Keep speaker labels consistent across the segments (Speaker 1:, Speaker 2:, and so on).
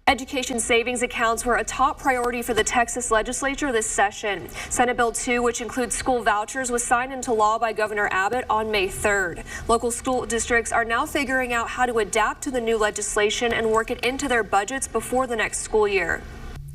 Speaker 1: Education savings accounts were a top priority for the Texas legislature this session. Senate Bill 2, which includes school vouchers, was signed into law by Governor Abbott on May 3rd. Local school districts are now figuring out how to adapt to the new legislation and work it into their budgets before the next school year.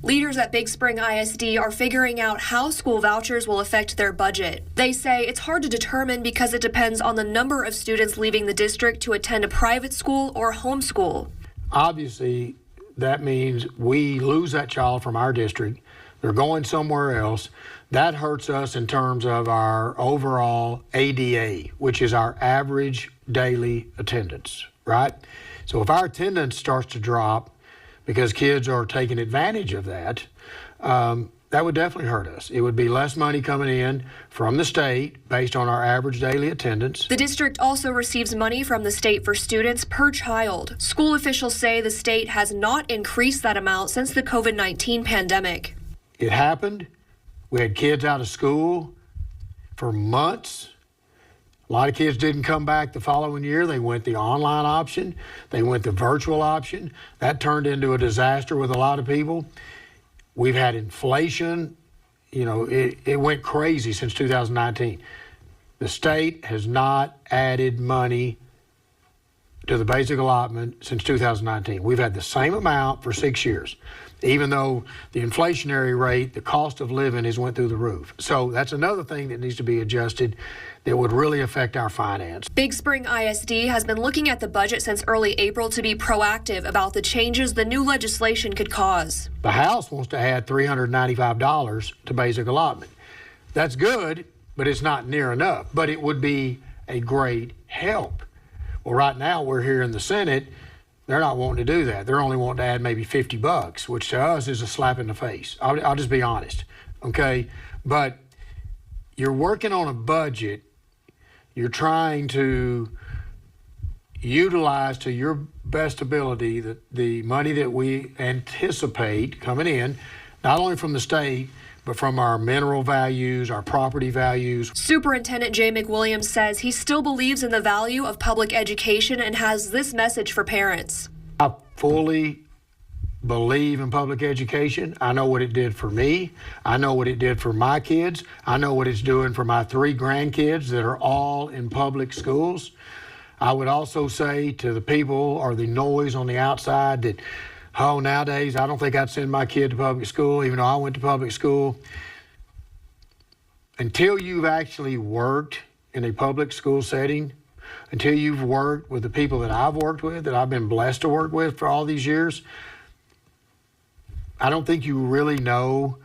Speaker 1: Leaders at Big Spring ISD are figuring out how school vouchers will affect their budget. They say it's hard to determine because it depends on the number of students leaving the district to attend a private school or homeschool.
Speaker 2: Obviously, that means we lose that child from our district. They're going somewhere else. That hurts us in terms of our overall ADA, which is our average daily attendance, right? So if our attendance starts to drop because kids are taking advantage of that, that would definitely hurt us. It would be less money coming in from the state based on our average daily attendance.
Speaker 1: The district also receives money from the state for students per child. School officials say the state has not increased that amount since the COVID-19 pandemic.
Speaker 2: It happened. We had kids out of school for months. A lot of kids didn't come back the following year. They went the online option. They went the virtual option. That turned into a disaster with a lot of people. We've had inflation. You know, it went crazy since 2019. The state has not added money to the basic allotment since 2019. We've had the same amount for 6 years, even though the inflationary rate, the cost of living has went through the roof. So that's another thing that needs to be adjusted that would really affect our finance.
Speaker 1: Big Spring ISD has been looking at the budget since early April to be proactive about the changes the new legislation could cause.
Speaker 2: The House wants to add $395 to basic allotment. That's good, but it's not near enough. But it would be a great help. Well, right now we're here in the Senate. They're not wanting to do that. They're only wanting to add maybe $50, which to us is a slap in the face. I'll just be honest, okay? But you're working on a budget. You're trying to utilize to your best ability the money that we anticipate coming in, not only from the state, but from our mineral values, our property values.
Speaker 1: Superintendent Jay McWilliams says he still believes in the value of public education and has this message for parents.
Speaker 2: I fully believe in public education. I know what it did for me. I know what it did for my kids. I know what it's doing for my 3 grandkids that are all in public schools. I would also say to the people or the noise on the outside that, oh, nowadays I don't think I'd send my kid to public school, even though I went to public school. Until you've actually worked in a public school setting, until you've worked with the people that I've worked with, that I've been blessed to work with for all these years, I don't think you really know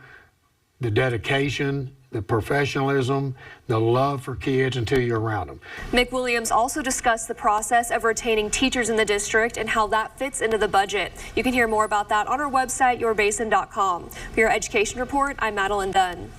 Speaker 2: the dedication, the professionalism, the love for kids until you're around them.
Speaker 1: McWilliams also discussed the process of retaining teachers in the district and how that fits into the budget. You can hear more about that on our website, yourbasin.com. For your education report, I'm Madeline Dunn.